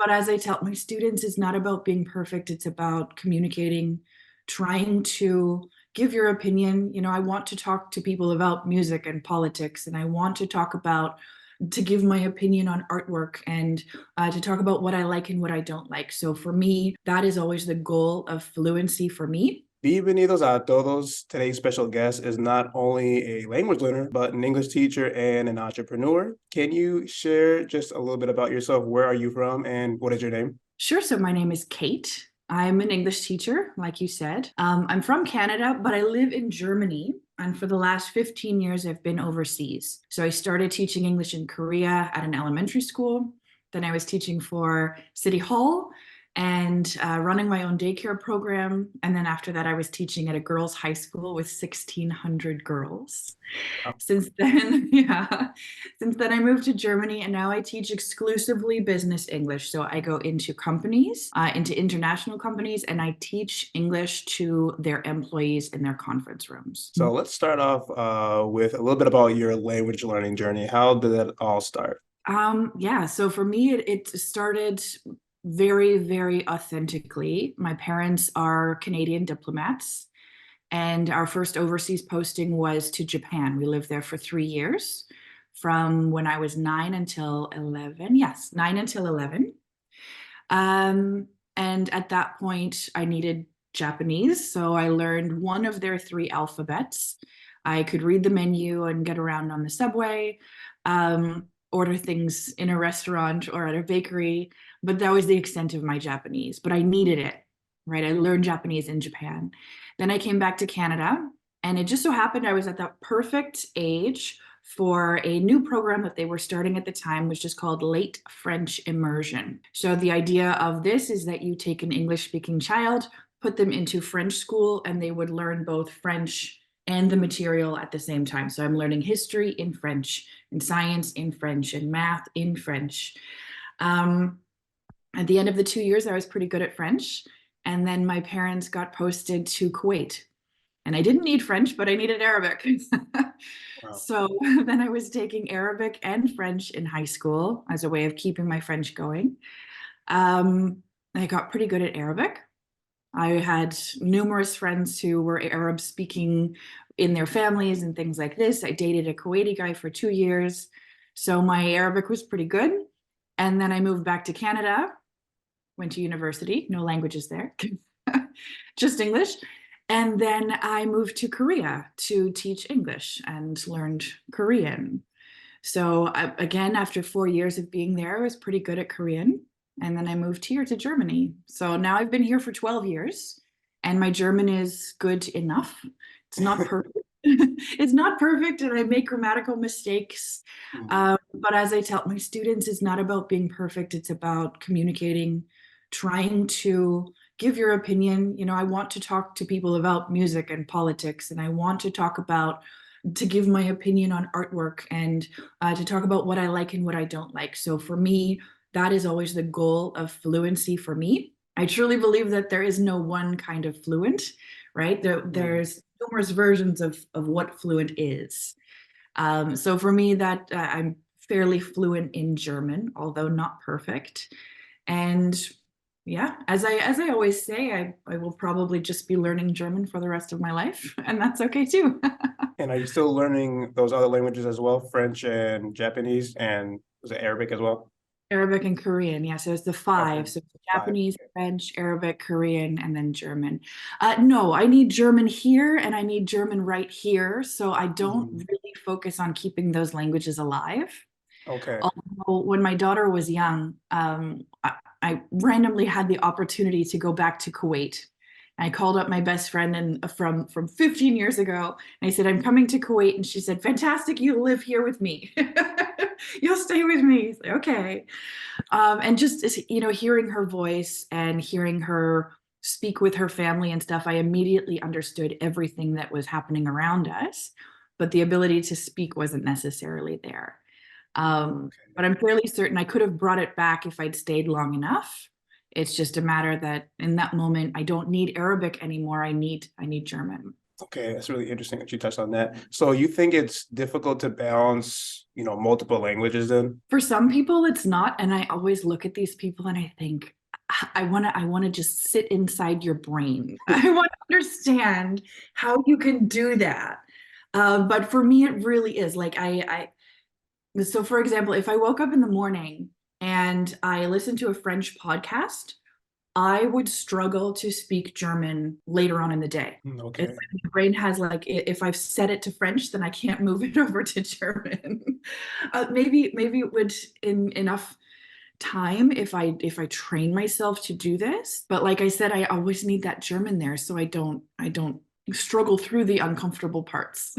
But as I tell my students, it's not about being perfect. It's about communicating, trying to give your opinion. I want to talk to people about music and politics, and I want to talk about to give my opinion on artwork and to talk about what I like and what I don't like. So for me, that is always the goal of fluency for me. Bienvenidos a todos. Today's special guest is not only a language learner, but an English teacher and an entrepreneur. Can you share just a little bit about yourself? Where are you from and what is your name? Sure. So my name is Kate. I'm an English teacher, like you said. I'm from Canada, but I live in Germany. And for the last 15 years, I've been overseas. So I started teaching English in Korea at an elementary school. Then I was teaching for City Hall and running my own daycare program. And then after that, I was teaching at a girls' high school with 1,600 girls. Oh, Since then, yeah, since then I moved to Germany and now I teach exclusively business English. So I go into companies, into international companies, and I teach English to their employees in their conference rooms. so let's start off with a little bit about your language learning journey. How did that all start? Yeah, so for me, it started very, very authentically. My parents are Canadian diplomats, and our first overseas posting was to Japan. We lived there for 3 years, from when I was 9 until 11. Yes, 9 until 11. And at that point, I needed Japanese, so I learned one of their three alphabets. I could read the menu and get around on the subway, order things in a restaurant or at a bakery, but that was the extent of my Japanese. But I needed it, right? I learned Japanese in Japan. Then I came back to Canada, and it just so happened I was at that perfect age for a new program that they were starting at the time, which is called Late French Immersion. So the idea of this is that you take an English-speaking child, put them into French school, and they would learn both French and the material at the same time. So I'm learning history in French, and science in French, and math in French. At the end of the 2 years, I was pretty good at French. And then my parents got posted to Kuwait. And I didn't need French, but I needed Arabic. Wow. So then I was taking Arabic and French in high school as a way of keeping my French going. I got pretty good at Arabic. I had numerous friends who were Arab speaking in their families and things like this. I dated a Kuwaiti guy for 2 years. So my Arabic was pretty good. And then I moved back to Canada, went to university, no languages there, just English. And then I moved to Korea to teach English and learned Korean. So again, after 4 years of being there, I was pretty good at Korean. And then I moved here to Germany. So now I've been here for 12 years and my German is good enough. It's not perfect. It's not perfect and I make grammatical mistakes. But as I tell my students, it's not about being perfect. It's about communicating, trying to give your opinion. I want to talk to people about music and politics, and I want to talk about to give my opinion on artwork and to talk about what I like and what I don't like. So for me, that is always the goal of fluency for me. I truly believe that there is no one kind of fluent, right? There's numerous versions of what fluent is. So for me, that I'm fairly fluent in German, although not perfect. And yeah, as I always say, I will probably just be learning German for the rest of my life, and that's okay too. And are you still learning those other languages as well, French and Japanese, and was it Arabic as well? Arabic and Korean, yeah. So it's the Okay, five. So it's five. Japanese, French, Arabic, Korean, and then German. No, I need German here and I need German right here. So I don't Mhm. really focus on keeping those languages alive. Okay. Although when my daughter was young, I randomly had the opportunity to go back to Kuwait. I called up my best friend and from 15 years ago, and I said, "I'm coming to Kuwait," and she said, "Fantastic, you live here with me. You'll stay with me." Like, okay, and just hearing her voice and hearing her speak with her family and stuff, I immediately understood everything that was happening around us, but the ability to speak wasn't necessarily there. But I'm fairly certain I could have brought it back if I'd stayed long enough. It's just a matter that in that moment I don't need Arabic anymore. I need German. Okay, that's really interesting that you touched on that. So you think it's difficult to balance, multiple languages then? For some people, it's not. And I always look at these people and I think, I want to just sit inside your brain. I want to understand how you can do that. But for me, it really is like so for example, if I woke up in the morning and I listened to a French podcast, I would struggle to speak German later on in the day. It's Okay. like my brain has like if I've set it to French, then I can't move it over to German. Maybe it would in enough time if I train myself to do this. But like I said, I always need that German there so I don't struggle through the uncomfortable parts.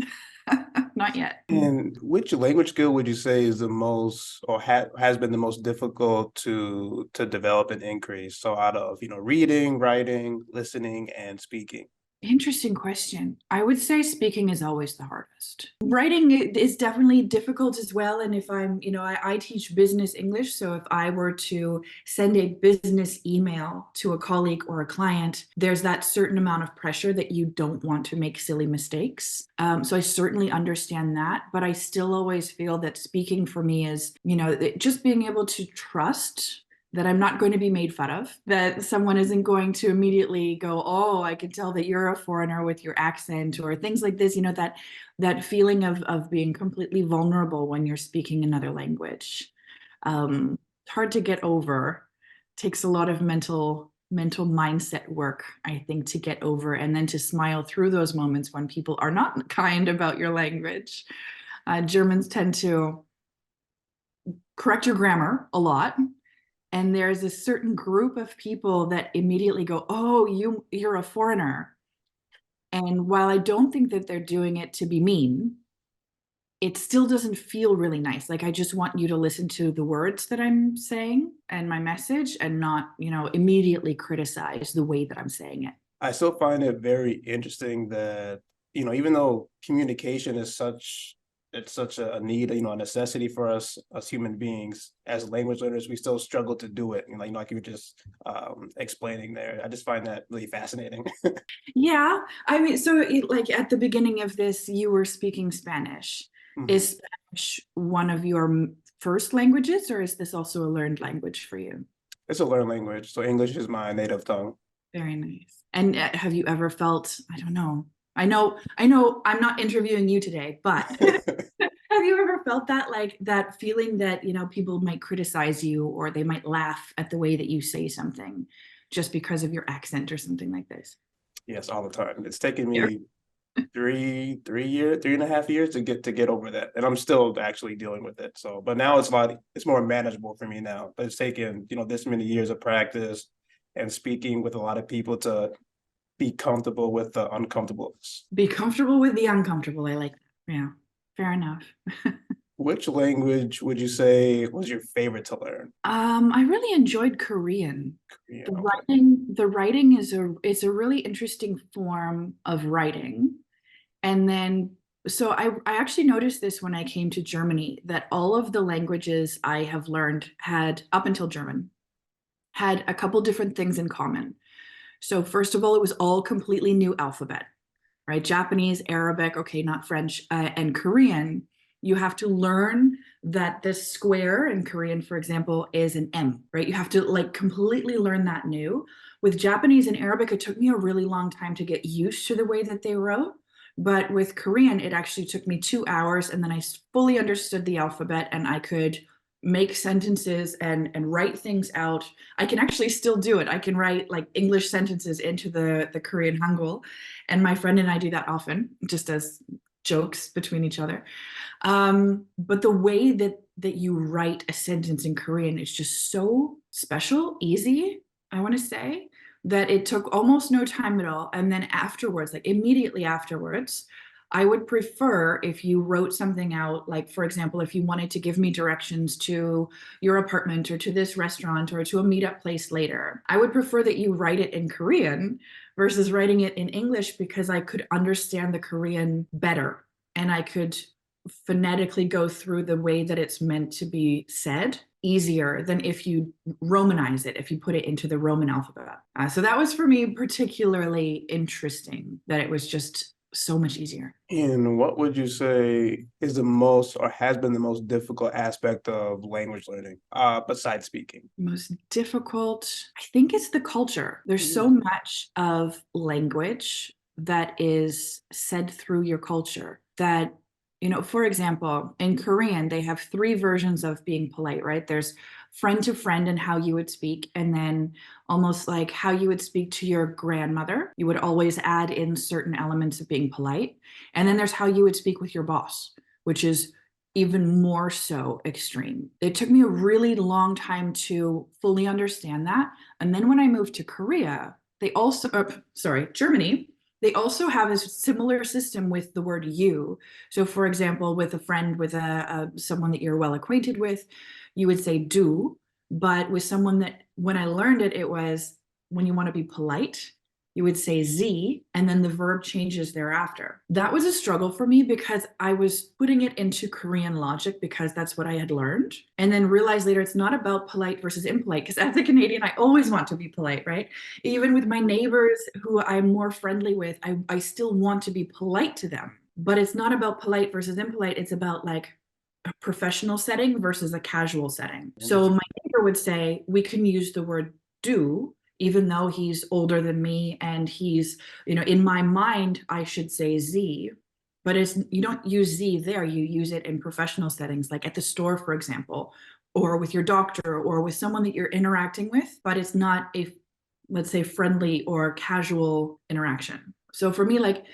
Not yet. And which language skill would you say is the most, or has been the most difficult to develop and increase? So out of, reading, writing, listening, and speaking. Interesting question. I would say speaking is always the hardest. Writing is definitely difficult as well. And if I teach business English. So if I were to send a business email to a colleague or a client, there's that certain amount of pressure that you don't want to make silly mistakes. So I certainly understand that. But I still always feel that speaking for me is, just being able to trust that I'm not going to be made fun of, that someone isn't going to immediately go, oh, I can tell that you're a foreigner with your accent or things like this, that feeling of being completely vulnerable when you're speaking another language. It's hard to get over. Takes a lot of mental mindset work, I think, to get over and then to smile through those moments when people are not kind about your language. Germans tend to correct your grammar a lot, and there's a certain group of people that immediately go, oh, you're a foreigner. And while I don't think that they're doing it to be mean, it still doesn't feel really nice. Like I just want you to listen to the words that I'm saying and my message and not, immediately criticize the way that I'm saying it. I still find it very interesting that, even though communication is such a need, a necessity for us human beings as language learners, we still struggle to do it. And like you were just explaining there, I just find that really fascinating. Yeah. I mean, so like at the beginning of this, you were speaking Spanish. Mhm. Is Spanish one of your first languages, or is this also a learned language for you? It's a learned language, so English is my native tongue. Very nice. And have you ever felt, I don't know, I know I'm not interviewing you today, but have you ever felt that like that feeling that, people might criticize you or they might laugh at the way that you say something just because of your accent or something like this? Yes, all the time. It's taken Yeah. me 3.5 years to get over that, and I'm still actually dealing with it. So, but now it's more manageable for me now. But it's taken this many years of practice and speaking with a lot of people to be comfortable with the uncomfortableness. Be comfortable with the uncomfortable. I like that. Yeah, fair enough. Which language would you say was your favorite to learn? I really enjoyed Korean. Yeah, The okay. writing is a really interesting form of writing. And then, so I actually noticed this when I came to Germany that all of the languages I have learned had, up until German, had a couple different things in common. So, first of all, it was all completely new alphabet, right? Japanese, Arabic, okay, not French, and Korean. You have to learn that the square in Korean, for example, is an M, right? You have to like completely learn that new. With Japanese and Arabic, it took me a really long time to get used to the way that they wrote. But with Korean, it actually took me 2 hours, and then I fully understood the alphabet and I could make sentences and write things out. I can actually still do it. I can write like English sentences into the Korean Hangul, and my friend and I do that often, just as jokes between each other. But the way that you write a sentence in Korean is just so special, easy, I want to say, that it took almost no time at all. And then afterwards, like immediately afterwards, I would prefer if you wrote something out, like, for example, if you wanted to give me directions to your apartment or to this restaurant or to a meetup place later, I would prefer that you write it in Korean versus writing it in English because I could understand the Korean better and I could phonetically go through the way that it's meant to be said easier than if you Romanize it, if you put it into the Roman alphabet. So that was for me particularly interesting, that it was just so much easier. And what would you say is the most or has been the most difficult aspect of language learning, besides speaking? Most difficult, I think it's the culture. There's so Mhm. much of language that is said through your culture that, for example, in Korean, they have three versions of being polite, right? There's friend to friend and how you would speak, and then almost like how you would speak to your grandmother. You would always add in certain elements of being polite. And then there's how you would speak with your boss, which is even more so extreme. It took me a really long time to fully understand that. And then when I moved to Korea, Germany, they also have a similar system with the word you. So, for example, with a friend, with someone that you're well acquainted with, you would say du. But with someone that, when I learned it, it was when you want to be polite, you would say Z, and then the verb changes thereafter. That was a struggle for me because I was putting it into Korean logic because that's what I had learned. And then realized later it's not about polite versus impolite, because as a Canadian, I always want to be polite, right? Even with my neighbors who I'm more friendly with, I still want to be polite to them. But it's not about polite versus impolite. It's about like a professional setting versus a casual setting. So my neighbor would say, we can use the word do, even though he's older than me and he's, in my mind, I should say Z. But it's, you don't use Z there, you use it in professional settings, like at the store, for example, or with your doctor or with someone that you're interacting with, but it's not a, let's say, friendly or casual interaction. So for me, like,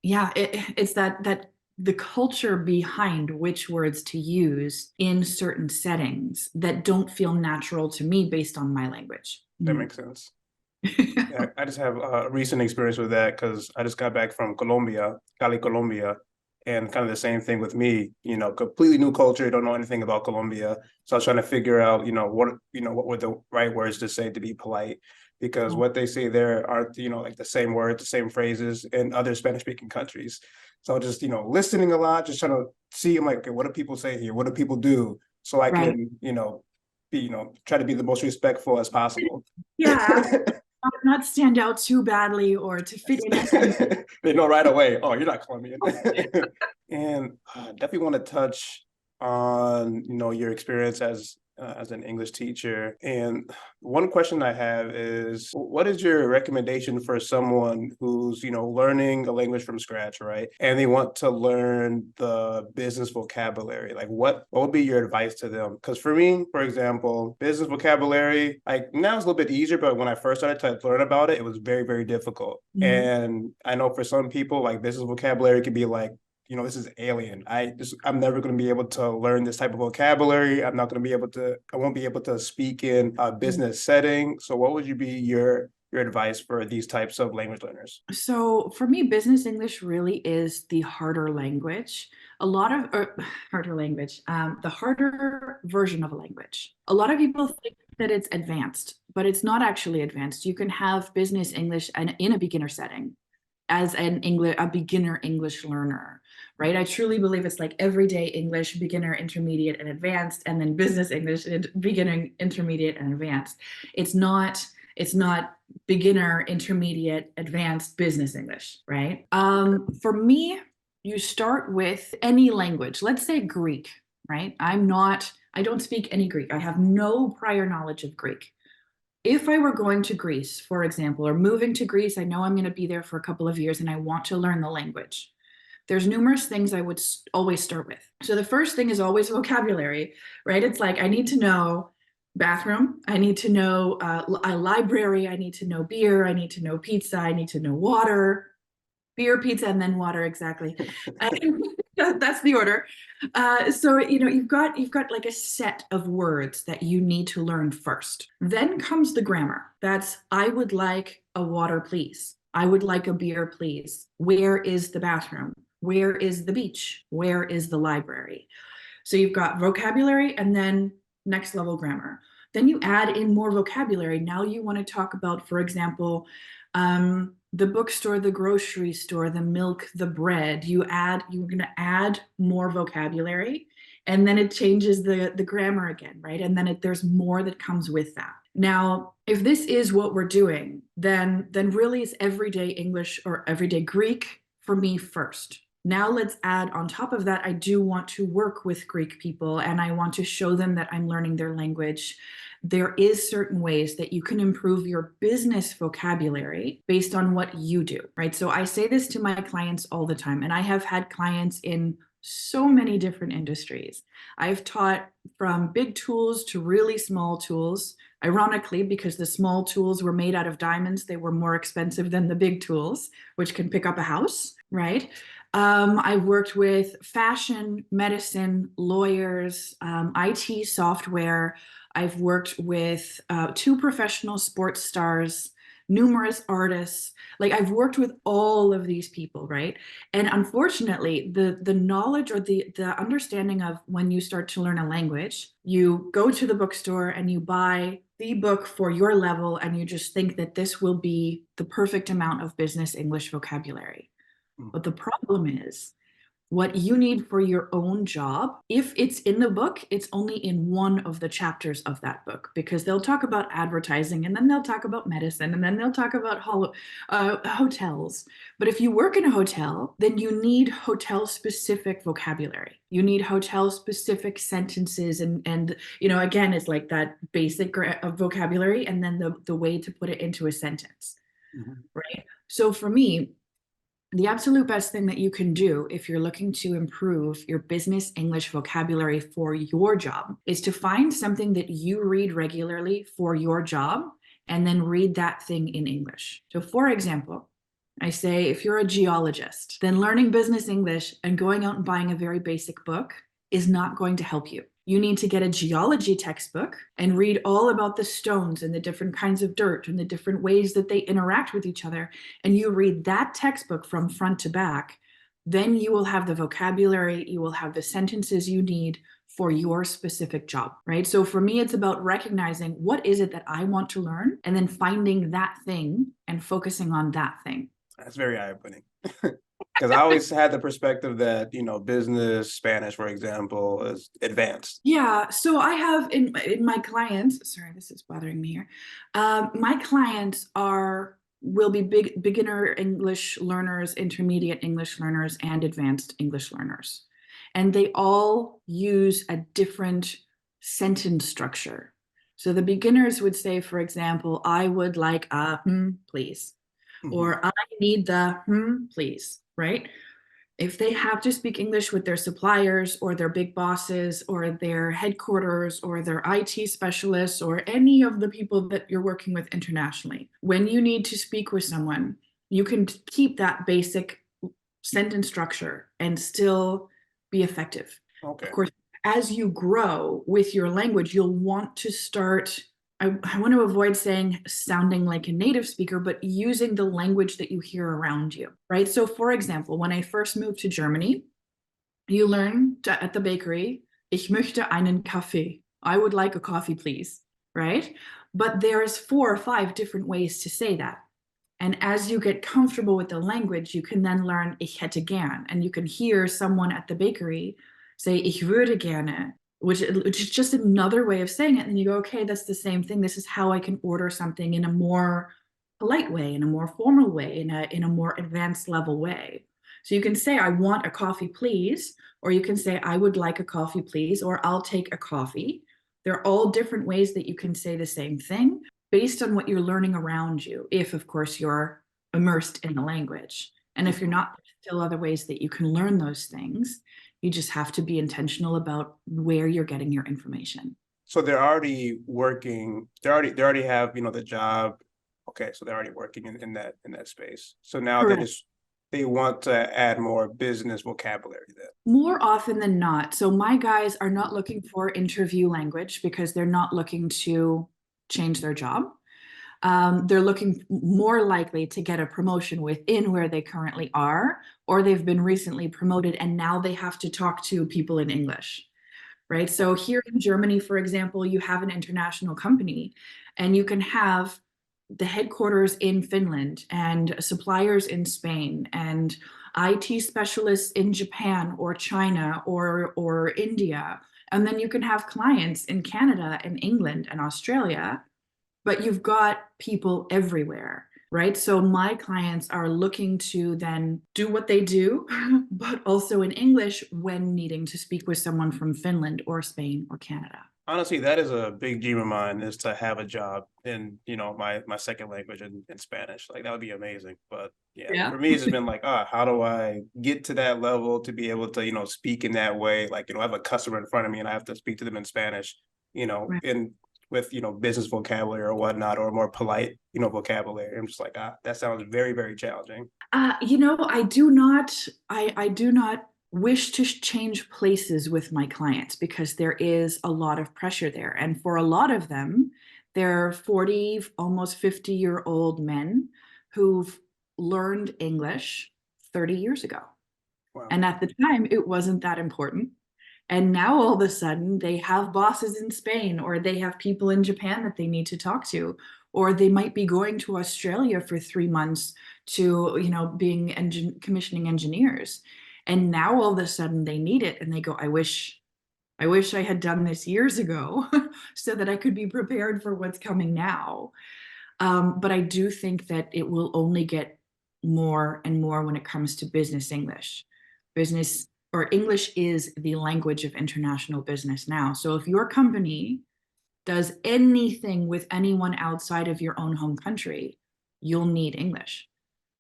yeah, it's that the culture behind which words to use in certain settings that don't feel natural to me based on my language. That makes sense. Yeah, I just have a recent experience with that because I just got back from Colombia, Cali, Colombia, and kind of the same thing with me. Completely new culture, don't know anything about Colombia, so I was trying to figure out, what were the right words to say to be polite, because what they say there aren't, like the same words, the same phrases in other Spanish-speaking countries. So just, listening a lot, just trying to see, I'm like, okay, what do people say here? What do people do? So I Right. can, try to be the most respectful as possible. Yeah. Not stand out too badly or to fit in. They know right away, oh, you're not Colombian. And definitely want to touch on, your experience as an English teacher. And one question I have is, what is your recommendation for someone who's, learning a language from scratch, right? And they want to learn the business vocabulary. Like what would be your advice to them? Because for me, for example, business vocabulary, like now it's a little bit easier, but when I first started to learn about it, it was very, very difficult. Mhm. And I know for some people, like business vocabulary could be like, this is alien. I'm never going to be able to learn this type of vocabulary. I won't be able to speak in a business setting. So what would you be your advice for these types of language learners? So for me, business English really is the harder language. A lot of harder language, the harder version of a language. A lot of people think that it's advanced, but it's not actually advanced. You can have business English and in a beginner setting as a beginner English learner, right? I truly believe it's like everyday English, beginner, intermediate, and advanced, and then business English, beginner, intermediate, and advanced. It's not beginner, intermediate, advanced business English, right? For me, you start with any language. Let's say Greek, right? I don't speak any Greek. I have no prior knowledge of Greek. If I were going to Greece, for example, or moving to Greece, I know I'm going to be there for a couple of years and I want to learn the language. There's numerous things I would always start with. So the first thing is always vocabulary, right? It's like I need to know bathroom, I need to know a library, I need to know beer, I need to know pizza, I need to know water, beer, pizza, and then water. Exactly. That's the order. So you've got like a set of words that you need to learn first. Then comes the grammar. That's I would like a water, please. I would like a beer, please. Where is the bathroom? Where is the beach? Where is the library? So you've got vocabulary and then next level grammar. Then you add in more vocabulary. Now you want to talk about, for example, the bookstore, the grocery store, the milk, the bread. You're going to add more vocabulary, and then it changes the grammar again, right? And then there's more that comes with that. Now, if this is what we're doing, then really it's everyday English or everyday Greek for me first. Now let's add on top of that, I do want to work with Greek people and I want to show them that I'm learning their language. There is certain ways that you can improve your business vocabulary based on what you do, right? So I say this to my clients all the time, and I have had clients in so many different industries. I've taught from big tools to really small tools. Ironically, because the small tools were made out of diamonds, they were more expensive than the big tools, which can pick up a house, right? I've worked with fashion, medicine, lawyers, IT software. I've worked with 2 professional sports stars, numerous artists. Like I've worked with all of these people, right? And unfortunately, the knowledge or the understanding of when you start to learn a language, you go to the bookstore and you buy the book for your level and you just think that this will be the perfect amount of business English vocabulary. But the problem is what you need for your own job. If it's in the book, it's only in one of the chapters of that book, because they'll talk about advertising and then they'll talk about medicine and then they'll talk about hotels. But if you work in a hotel, then you need hotel specific vocabulary. You need hotel specific sentences and again, it's like that basic vocabulary and then the way to put it into a sentence, right? So for me, the absolute best thing that you can do if you're looking to improve your business English vocabulary for your job is to find something that you read regularly for your job and then read that thing in English. So for example, I say if you're a geologist, then learning business English and going out and buying a very basic book is not going to help you. You need to get a geology textbook and read all about the stones and the different kinds of dirt and the different ways that they interact with each other. And you read that textbook from front to back, then you will have the vocabulary, you will have the sentences you need for your specific job, right? So for me, it's about recognizing what is it that I want to learn and then finding that thing and focusing on that thing. That's very eye-opening. Because I always had the perspective that, business Spanish, for example, is advanced. Yeah, so I have in my clients, sorry, this is bothering me here. My clients will be beginner English learners, intermediate English learners, and advanced English learners. And they all use a different sentence structure. So the beginners would say, for example, I would like a please, or I need the please, right? If they have to speak English with their suppliers or their big bosses or their headquarters or their IT specialists or any of the people that you're working with internationally, when you need to speak with someone, you can keep that basic sentence structure and still be effective. Okay. Of course, as you grow with your language, you'll want to start I want to avoid sounding like a native speaker, but using the language that you hear around you, right? So for example, when I first moved to Germany, you learn at the bakery, ich möchte einen Kaffee. I would like a coffee, please, right? But there's 4 or 5 different ways to say that. And as you get comfortable with the language, you can then learn ich hätte gern. And you can hear someone at the bakery say ich würde gerne, which is just another way of saying it. And you go, okay, that's the same thing. This is how I can order something in a more polite way, in a more formal way, in a more advanced level way. So you can say, I want a coffee, please, or you can say, I would like a coffee, please, or I'll take a coffee. They're all different ways that you can say the same thing based on what you're learning around you, if, of course, you're immersed in the language. And if you're not, there's still other ways that you can learn those things. You just have to be intentional about where you're getting your information. So they're already working, they already have, the job. Okay, so they're already working in that space. So now they want to add more business vocabulary then. More often than not. So my guys are not looking for interview language because they're not looking to change their job. They're looking more likely to get a promotion within where they currently are, or they've been recently promoted and now they have to talk to people in English, right? So here in Germany, for example, you have an international company and you can have the headquarters in Finland and suppliers in Spain and IT specialists in Japan or China or India. And then you can have clients in Canada and England and Australia. But you've got people everywhere. right? So my clients are looking to then do what they do, but also in English when needing to speak with someone from Finland or Spain or Canada. Honestly, that is a big dream of mine, is to have a job in, my second language in Spanish. Like that would be amazing. But yeah, Yeah. for me, it's just been like, how do I get to that level to be able to, speak in that way? Like, I have a customer in front of me and I have to speak to them in Spanish, Right. in with, business vocabulary or whatnot, or more polite, vocabulary. I'm just like, that sounds very, very challenging. I do not wish to change places with my clients because there is a lot of pressure there. And for a lot of them, they're 40, almost 50-year-old men who've learned English 30 years ago. Wow. And at the time, it wasn't that important. And now all of a sudden, they have bosses in Spain, or they have people in Japan that they need to talk to, or they might be going to Australia for 3 months to, being commissioning engineers. And now all of a sudden they need it, and they go, I wish I had done this years ago so that I could be prepared for what's coming now. But I do think that it will only get more and more when it comes to business English. Business or English is the language of international business now. So if your company does anything with anyone outside of your own home country, you'll need English.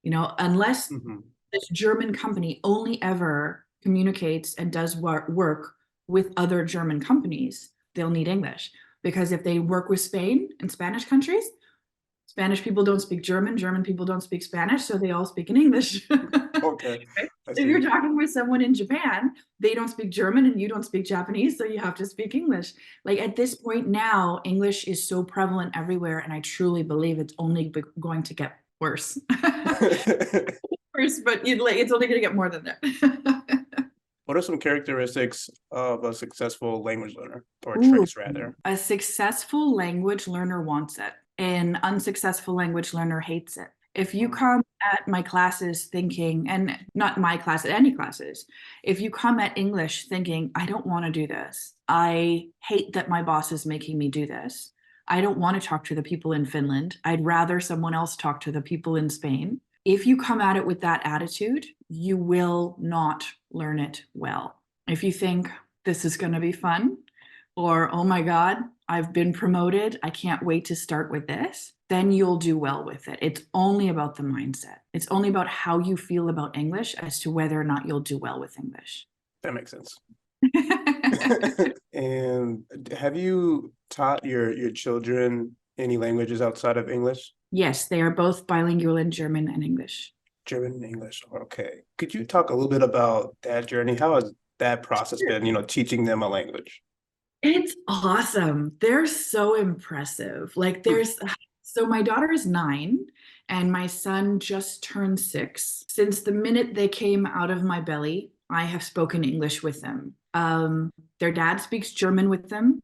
Unless Hmm. this German company only ever communicates and does work with other German companies, they'll need English. Because if they work with Spain and Spanish countries, Spanish people don't speak German, German people don't speak Spanish, so they all speak in English. Okay, Right? I If you're see. talking with someone in Japan, they don't speak German and you don't speak Japanese, so you have to speak English. Like at this point now, English is so prevalent everywhere, and I truly believe it's only going to get worse. Worse, but it's only going to get more than that. What are some characteristics of a successful language learner, or Ooh, tricks rather? a successful language learner wants it. An unsuccessful language learner hates it. If you Mm. come at my classes thinking, and not my class, at any classes, if you come at English thinking, I don't want to do this, I hate that my boss is making me do this, I don't want to talk to the people in Finland, I'd rather someone else talk to the people in Spain. If you come at it with that attitude, you will not learn it well. If you think this is going to be fun, or oh my God, I've been promoted, I can't wait to start with this, then you'll do well with it. It's only about the mindset. It's only about how you feel about English as to whether or not you'll do well with English. That makes sense. And have you taught your children any languages outside of English? Yes, they are both bilingual in German and English. German and English. Okay. Could you talk a little bit about that journey? How has that process been, teaching them a language? It's awesome. They're so impressive. So my daughter is 9 and my son just turned 6. Since the minute they came out of my belly, I have spoken English with them. Their dad speaks German with them.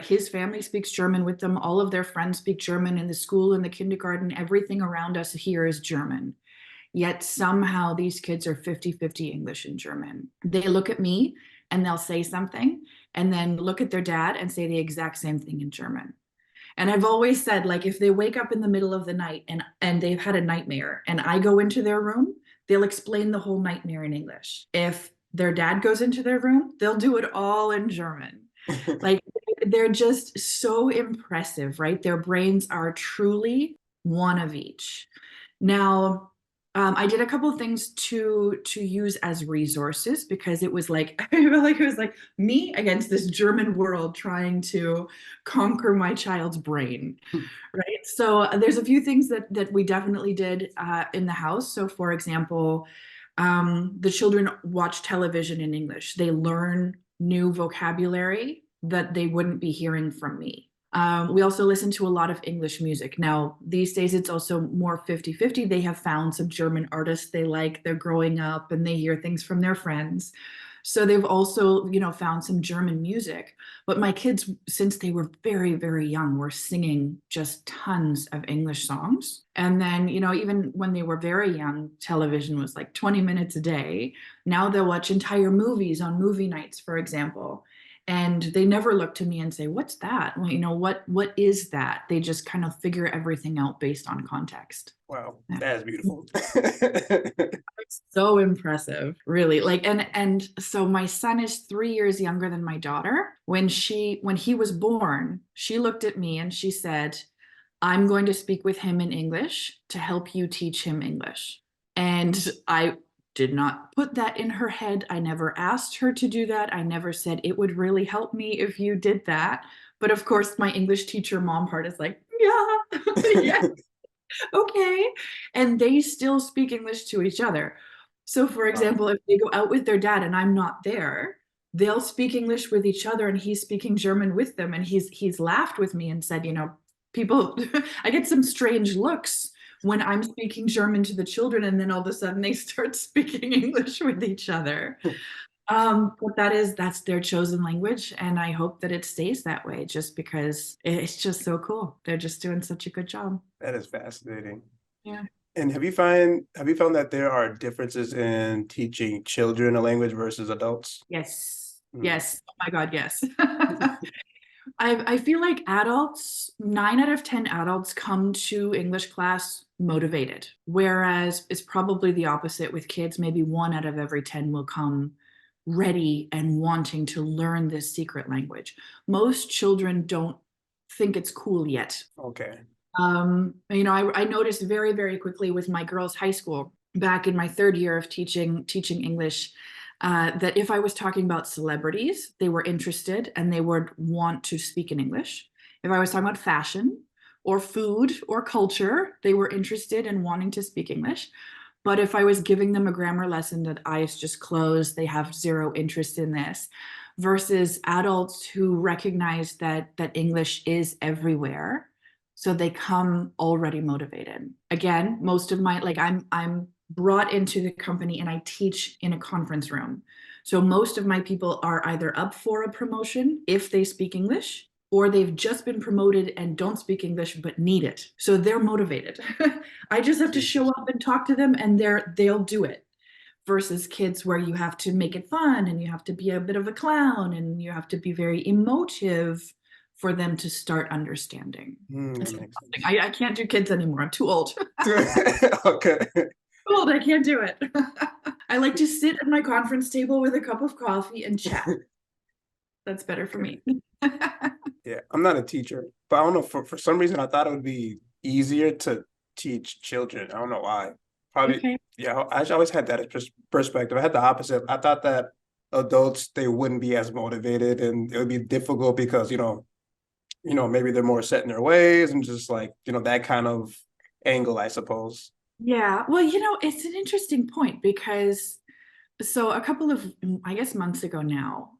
His family speaks German with them. All of their friends speak German in the school, in the kindergarten. Everything around us here is German. Yet somehow these kids are 50-50 English and German. They look at me and they'll say something and then look at their dad and say the exact same thing in German. And I've always said, like, if they wake up in the middle of the night and they've had a nightmare and I go into their room, they'll explain the whole nightmare in English. If their dad goes into their room, they'll do it all in German. Like, they're just so impressive, right? Their brains are truly one of each. Now, I did a couple of things to use as resources because it was like I felt like it was like me against this German world trying to conquer my child's brain, right? So there's a few things that we definitely did in the house. So, for example, the children watch television in English. They learn new vocabulary that they wouldn't be hearing from me. We also listen to a lot of English music. Now, these days, it's also more 50-50. They have found some German artists they like. They're growing up and they hear things from their friends. So they've also, found some German music. But my kids, since they were very, very young, were singing just tons of English songs. And then, even when they were very young, television was like 20 minutes a day. Now they'll watch entire movies on movie nights, for example. And they never look to me and say, what's that? Well, what is that? They just kind of figure everything out based on context. Wow, Yeah. that's beautiful. It's so impressive, really. Like, and so my son is 3 years younger than my daughter. When he was born, she looked at me and she said, I'm going to speak with him in English to help you teach him English. And I did not put that in her head. I never asked her to do that. I never said it would really help me if you did that. But of course, my English teacher mom part is like, yeah, yeah, okay. And they still speak English to each other. So, for example, if they go out with their dad and I'm not there, they'll speak English with each other and he's speaking German with them. And he's laughed with me and said, people, I get some strange looks when I'm speaking German to the children, and then all of a sudden they start speaking English with each other. But that's their chosen language, and I hope that it stays that way just because it's just so cool. They're just doing such a good job. That is fascinating. Yeah. And have you found that there are differences in teaching children a language versus adults? Yes. Mm. Yes. Oh my God, yes. I feel like adults, 9 out of 10 adults come to English class motivated, whereas it's probably the opposite with kids. Maybe 1 out of every 10 will come ready and wanting to learn this secret language. Most children don't think it's cool yet. Okay. I noticed very, very quickly with my girls' high school back in my third year of teaching English, that if I was talking about celebrities, they were interested and they would want to speak in English. If I was talking about fashion or food or culture, they were interested in wanting to speak English. But if I was giving them a grammar lesson, that eyes just closed, they have zero interest in this. Versus adults who recognize that English is everywhere, so they come already motivated. Again, most of my, like, I'm brought into the company and I teach in a conference room. So most of my people are either up for a promotion if they speak English, or they've just been promoted and don't speak English but need it. So they're motivated. I just have to show up and talk to them and they'll do it. Versus kids where you have to make it fun and you have to be a bit of a clown and you have to be very emotive for them to start understanding. That makes sense. I can't do kids anymore. I'm too old. Okay. Too old. I can't do it. I like to sit at my conference table with a cup of coffee and chat. That's better for me. Yeah, I'm not a teacher, but I don't know, for some reason I thought it would be easier to teach children. I don't know why. Probably, Okay. yeah, I always had that perspective. I had the opposite. I thought that adults, they wouldn't be as motivated and it would be difficult because, maybe they're more set in their ways and just like, that kind of angle, I suppose. Yeah. Well, it's an interesting point because so a couple of, I guess, months ago now,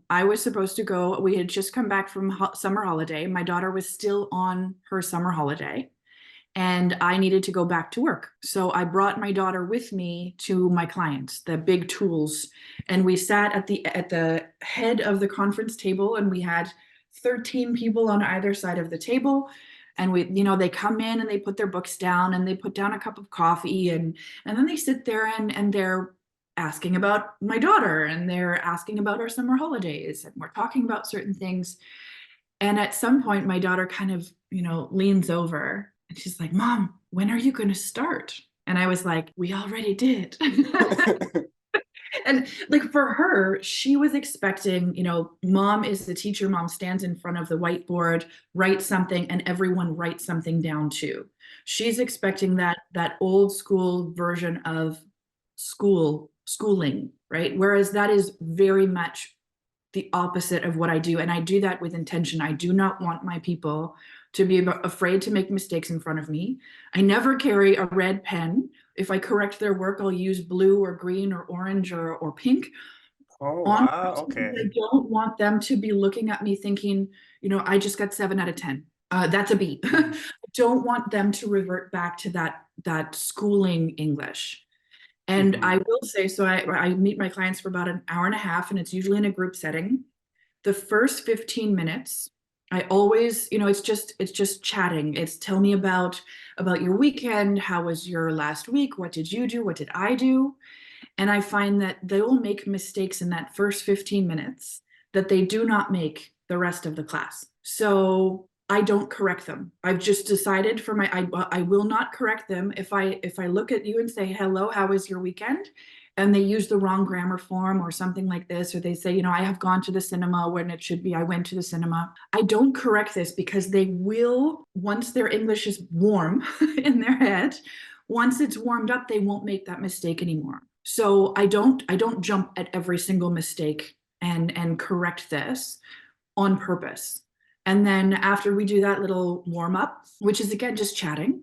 I was supposed to go. We had just come back from summer holiday. My daughter was still on her summer holiday, and I needed to go back to work. So I brought my daughter with me to my clients, the big tools, and we sat at the head of the conference table, and we had 13 people on either side of the table. And they come in and they put their books down and they put down a cup of coffee and then they sit there and they're asking about my daughter and they're asking about our summer holidays and we're talking about certain things. And at some point, my daughter kind of, leans over and she's like, Mom, when are you going to start? And I was like, we already did. And like for her, she was expecting, mom is the teacher, mom stands in front of the whiteboard, writes something, and everyone writes something down too. She's expecting that old school version of schooling, right? Whereas that is very much the opposite of what I do. And I do that with intention. I do not want my people to be afraid to make mistakes in front of me. I never carry a red pen. If I correct their work, I'll use blue or green or orange or pink. Oh, On wow. Okay. I don't want them to be looking at me thinking, I just got 7 out of 10. That's a B. I don't want them to revert back to that schooling English. And I will say, so I meet my clients for about an hour and a half, and it's usually in a group setting. The first 15 minutes, I always, it's just chatting. It's tell me about your weekend. How was your last week? What did you do? What did I do? And I find that they will make mistakes in that first 15 minutes. that they do not make the rest of the class. So I don't correct them. I've just decided for I will not correct them if I look at you and say, hello, how was your weekend? And they use the wrong grammar form or something like this, or they say, I have gone to the cinema when it should be, I went to the cinema. I don't correct this because they will, once their English is warm in their head, once it's warmed up, they won't make that mistake anymore. So I don't jump at every single mistake and correct this on purpose. And then after we do that little warm up, which is again just chatting,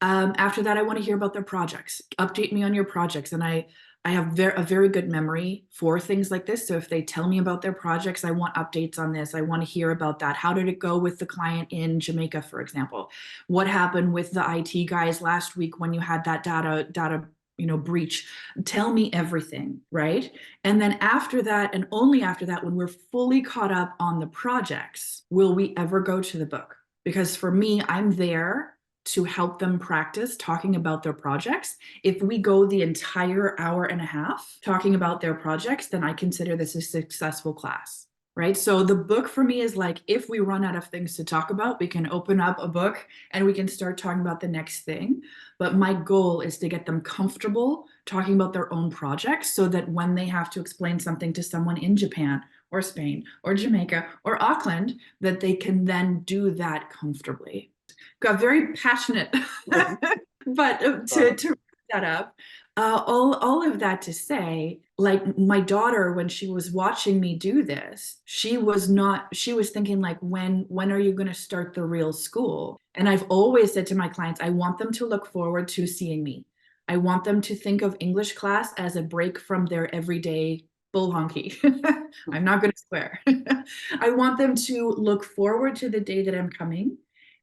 after that I want to hear about their projects. Update me on your projects. And I have a very good memory for things like this. So if they tell me about their projects, I want updates on this. I want to hear about that. How did it go with the client in Jamaica, for example? What happened with the IT guys last week when you had that data breach? Tell me everything, right? And then after that, and only after that, when we're fully caught up on the projects, will we ever go to the book? Because for me, I'm there to help them practice talking about their projects. If we go the entire hour and a half talking about their projects, then I consider this a successful class. Right. So the book for me is like, if we run out of things to talk about, we can open up a book and we can start talking about the next thing. But my goal is to get them comfortable talking about their own projects so that when they have to explain something to someone in Japan or Spain or Jamaica or Auckland, that they can then do that comfortably. Got very passionate, but to wrap that up, all of that to say, like my daughter, when she was watching me do this, she was thinking like, when are you going to start the real school? And I've always said to my clients, I want them to look forward to seeing me. I want them to think of English class as a break from their everyday bull honky. I'm not going to swear. I want them to look forward to the day that I'm coming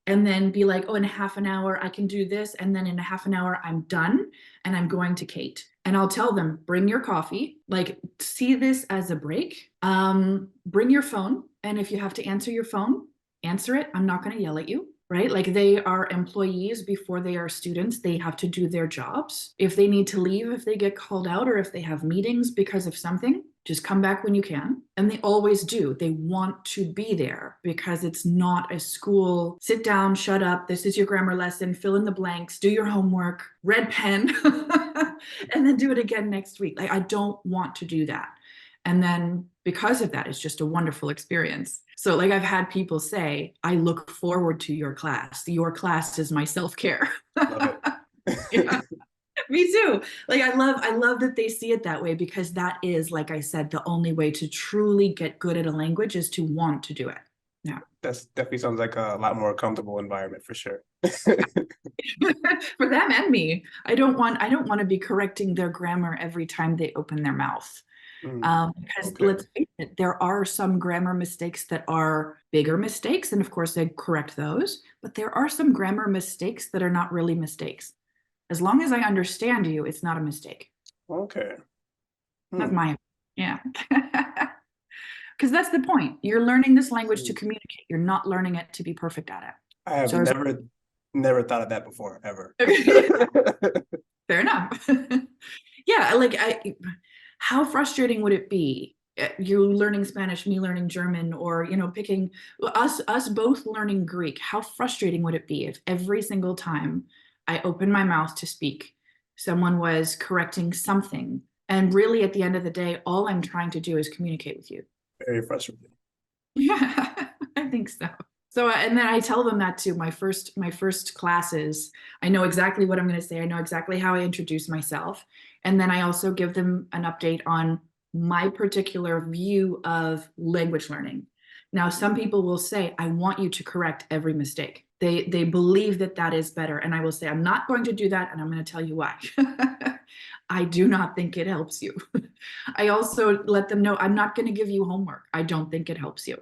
and then be like, oh, in half an hour, I can do this. And then in a half an hour, I'm done and I'm going to Kate. And I'll tell them, bring your coffee, like see this as a break. Bring your phone. And if you have to answer your phone, answer it. I'm not going to yell at you, right? Like they are employees before they are students. They have to do their jobs. If they need to leave, if they get called out, or if they have meetings because of something, just come back when you can. And they always do. They want to be there because it's not a school, sit down, shut up, this is your grammar lesson, fill in the blanks, do your homework, red pen, and then do it again next week. Like I don't want to do that. And then because of that, it's just a wonderful experience. So like I've had people say, I look forward to your class. Your class is my self-care. Yeah. Me too. Like I love that they see it that way because that is, like I said, the only way to truly get good at a language is to want to do it. Yeah. That's definitely sounds like a lot more comfortable environment for sure. For them and me. I don't want to be correcting their grammar every time they open their mouth. Because let's face it, there are some grammar mistakes that are bigger mistakes, and of course they correct those, but there are some grammar mistakes that are not really mistakes. As long as I understand you, it's not a mistake. Okay. That's my, yeah. Because that's the point. You're learning this language to communicate. You're not learning it to be perfect at it. I have never thought of that before, ever. Fair enough. Yeah, like how frustrating would it be? You learning Spanish, me learning German, or picking us both learning Greek. How frustrating would it be if every single time I opened my mouth to speak, someone was correcting something, and really at the end of the day, all I'm trying to do is communicate with you. Very frustrating. Yeah, I think so. So, and then I tell them that too. My first classes, I know exactly what I'm going to say. I know exactly how I introduce myself. And then I also give them an update on my particular view of language learning. Now, some people will say, I want you to correct every mistake. They believe that that is better. And I will say, I'm not going to do that. And I'm going to tell you why. I do not think it helps you. I also let them know I'm not going to give you homework. I don't think it helps you.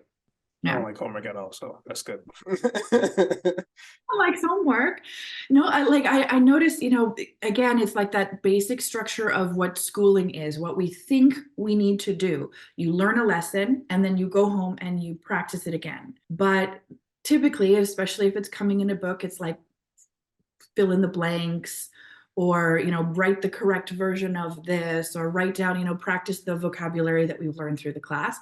I don't like homework at all, so that's good. I like homework. No, I notice, again, it's like that basic structure of what schooling is, what we think we need to do. You learn a lesson and then you go home and you practice it again. But typically, especially if it's coming in a book, it's like fill in the blanks, or write the correct version of this, or write down, practice the vocabulary that we've learned through the class.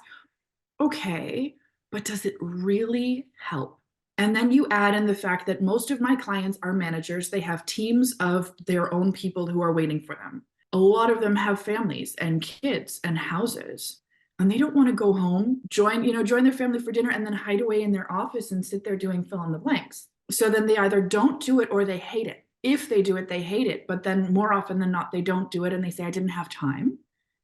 okay, but does it really help? And then you add in the fact that most of my clients are managers. They have teams of their own people who are waiting for them. A lot of them have families and kids and houses. And they don't want to go home, join their family for dinner and then hide away in their office and sit there doing fill in the blanks. So then they either don't do it or they hate it. If they do it, they hate it. But then more often than not, they don't do it and they say, I didn't have time.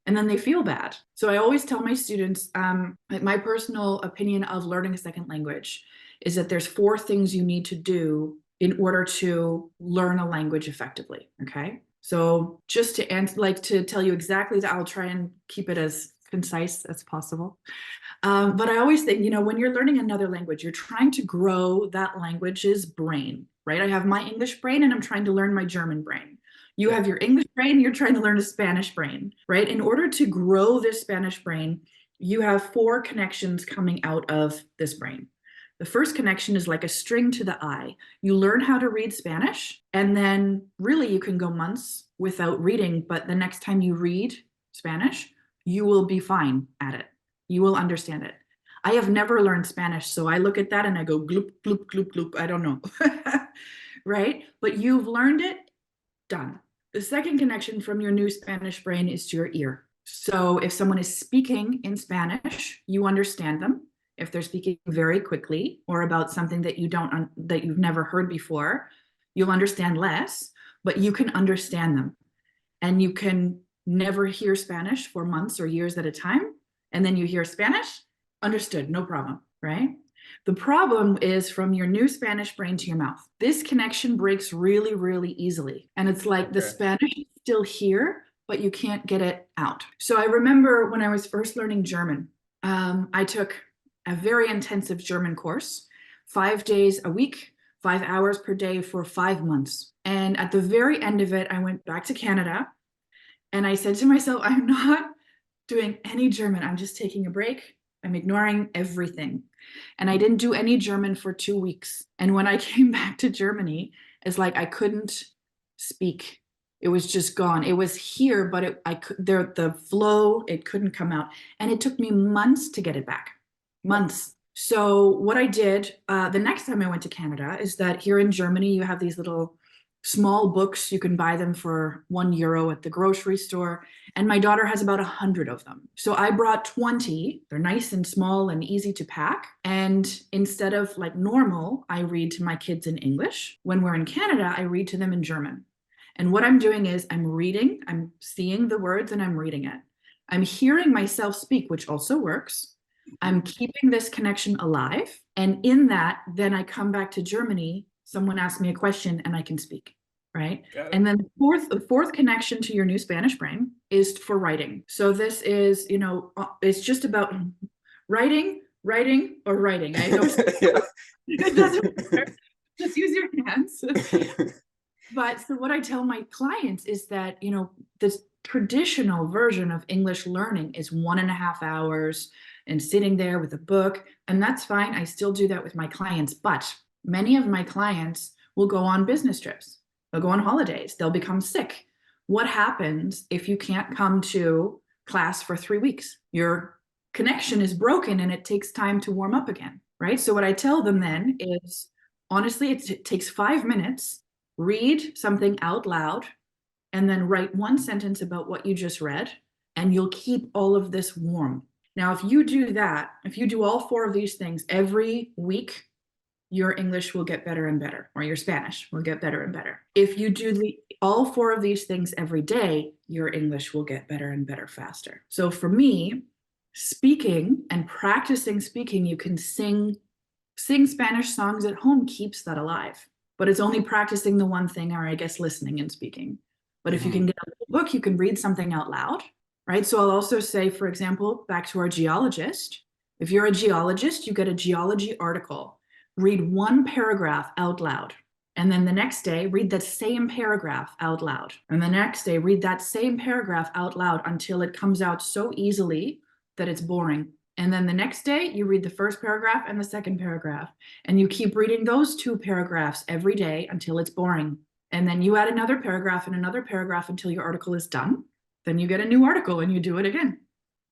And then they feel bad. So I always tell my students, my personal opinion of learning a second language is that there's 4 things you need to do in order to learn a language effectively. Okay. So just to answer, like to tell you exactly that, I'll try and keep it as concise as possible. But I always think, when you're learning another language, you're trying to grow that language's brain, right? I have my English brain and I'm trying to learn my German brain. You have your English brain, you're trying to learn a Spanish brain, right? In order to grow this Spanish brain, you have 4 connections coming out of this brain. The first connection is like a string to the eye. You learn how to read Spanish, and then really you can go months without reading, but the next time you read Spanish, you will be fine at it. You will understand it. I have never learned Spanish, so I look at that and I go gloop, gloop, gloop, gloop. I don't know. Right? But you've learned it, done. The second connection from your new Spanish brain is to your ear. So if someone is speaking in Spanish, you understand them. If they're speaking very quickly or about something that you've never heard before, you'll understand less, but you can understand them. And you can never hear Spanish for months or years at a time. And then you hear Spanish, understood, no problem, right? The problem is from your new Spanish brain to your mouth. This connection breaks really, really easily. And it's like the Spanish is still here, but you can't get it out. So I remember when I was first learning German, I took a very intensive German course, 5 days a week, 5 hours per day for 5 months. And at the very end of it, I went back to Canada and I said to myself, I'm not doing any German. I'm just taking a break. I'm ignoring everything. And I didn't do any German for 2 weeks. And when I came back to Germany, it's like I couldn't speak. It was just gone. It was here, but the flow, it couldn't come out. And it took me months to get it back. Months. So what I did the next time I went to Canada is that here in Germany, you have these little small books. You can buy them for €1 at the grocery store. And my daughter has about 100 of them. So I brought 20. They're nice and small and easy to pack. And instead of like normal, I read to my kids in English. When we're in Canada, I read to them in German. And what I'm doing is I'm reading, I'm seeing the words and I'm reading it. I'm hearing myself speak, which also works. I'm keeping this connection alive. And in that, then I come back to Germany, someone asks me a question and I can speak, right? And then the fourth connection to your new Spanish brain is for writing. So this is, it's just about writing, or writing. I know it doesn't matter. Just use your hands. But so what I tell my clients is that, this traditional version of English learning is 1.5 hours and sitting there with a book. And that's fine. I still do that with my clients. But many of my clients will go on business trips. They'll go on holidays. They'll become sick. What happens if you can't come to class for 3 weeks? Your connection is broken and it takes time to warm up again, right? So what I tell them then is, honestly, it takes 5 minutes. Read something out loud and then write 1 sentence about what you just read, and you'll keep all of this warm. Now, if you do that, if you do all 4 of these things every week, your English will get better and better, or your Spanish will get better and better. If you do all 4 of these things every day, your English will get better and better faster. So for me, speaking and practicing speaking, you can sing Spanish songs at home keeps that alive. But it's only practicing the one thing, or I guess listening and speaking. But if you can get a book, you can read something out loud, right? So I'll also say, for example, back to our geologist, if you're a geologist, you get a geology article, read 1 paragraph out loud. And then the next day, read that same paragraph out loud. And the next day, read that same paragraph out loud until it comes out so easily that it's boring. And then the next day, you read the first paragraph and the second paragraph. And you keep reading those 2 paragraphs every day until it's boring. And then you add another paragraph and another paragraph until your article is done. Then you get a new article and you do it again.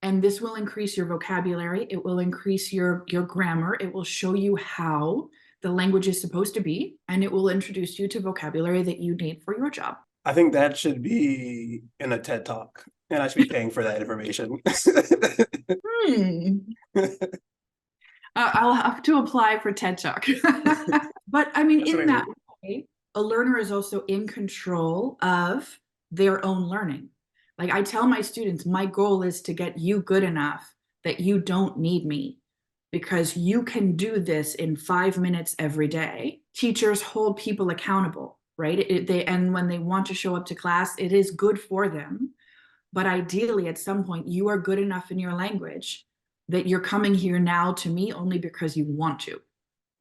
And this will increase your vocabulary. It will increase your grammar. It will show you how the language is supposed to be, and it will introduce you to vocabulary that you need for your job. I think that should be in a TED Talk, and I should be paying for that information. I'll have to apply for TED Talk. But I mean, That's in amazing. that way, a learner is also in control of their own learning. Like I tell my students, my goal is to get you good enough that you don't need me, because you can do this in 5 minutes every day. Teachers hold people accountable, right? And when they want to show up to class, it is good for them. But ideally, at some point, you are good enough in your language that you're coming here now to me only because you want to,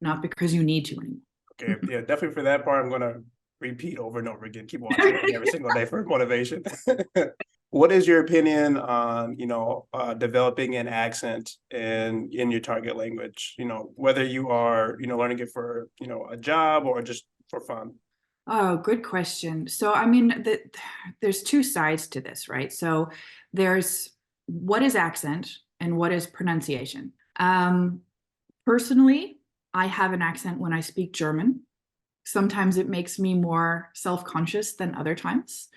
not because you need to anymore. Okay, yeah, definitely for that part, I'm gonna repeat over and over again, keep watching it every single day for motivation. What is your opinion on, developing an accent in your target language? Whether you are, learning it for, a job or just for fun. Oh, good question. So, I mean, there's two sides to this, right? So, there's what is accent and what is pronunciation. Personally, I have an accent when I speak German. Sometimes it makes me more self-conscious than other times.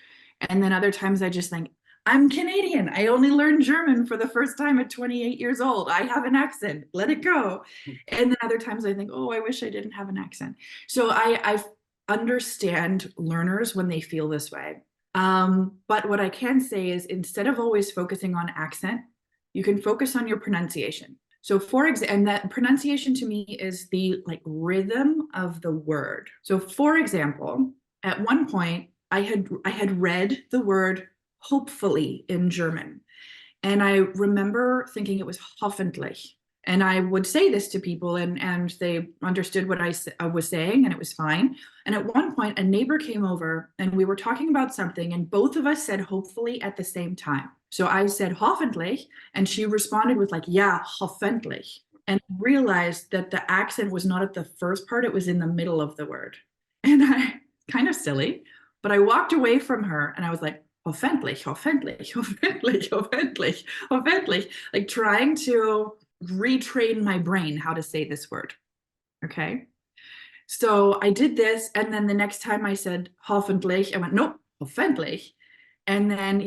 And then other times I just think, I'm Canadian. I only learned German for the first time at 28 years old. I have an accent. Let it go. And then other times I think, oh, I wish I didn't have an accent. So I understand learners when they feel this way. But what I can say is instead of always focusing on accent, you can focus on your pronunciation. So for example, and that pronunciation to me is the like rhythm of the word. So for example, at one point I had read the word hopefully in German. And I remember thinking it was hoffentlich. And I would say this to people, and they understood what I was saying, and it was fine. And at one point, a neighbor came over, and we were talking about something, and both of us said hopefully at the same time. So I said hoffentlich, and she responded with like, yeah, hoffentlich. And realized that the accent was not at the first part, it was in the middle of the word. And I, kind of silly, but I walked away from her, and I was like, hoffentlich, hoffentlich, hoffentlich, hoffentlich, hoffentlich, like trying to retrain my brain how to say this word. Okay. So I did this. And then the next time I said hoffentlich, I went, nope, hoffentlich. And then,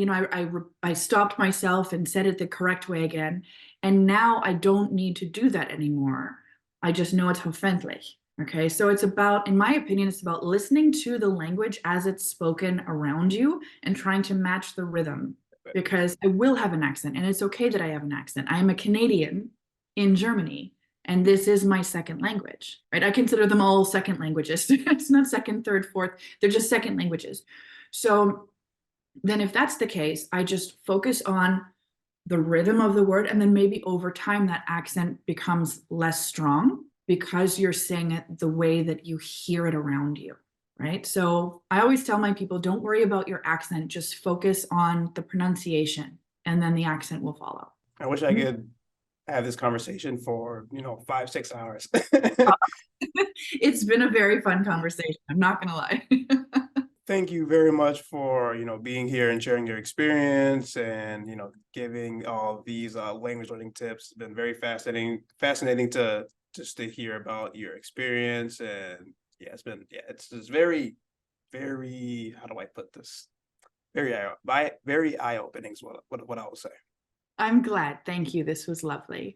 I stopped myself and said it the correct way again. And now I don't need to do that anymore. I just know it's hoffentlich. Okay, so it's about, in my opinion, it's about listening to the language as it's spoken around you and trying to match the rhythm, because I will have an accent and it's okay that I have an accent. I am a Canadian in Germany and this is my second language, right? I consider them all second languages. It's not second, third, fourth, they're just second languages. So then if that's the case, I just focus on the rhythm of the word, and then maybe over time that accent becomes less strong because you're saying it the way that you hear it around you, right? So I always tell my people, don't worry about your accent, just focus on the pronunciation and then the accent will follow. I wish I could have this conversation for 5-6 hours. It's been a very fun conversation, I'm not gonna lie. Thank you very much for being here and sharing your experience and giving all these language learning tips. It's been very fascinating to just to hear about your experience. And yeah, it's just very, very, how do I put this, very eye-opening is what I will say. I'm glad, thank you, this was lovely.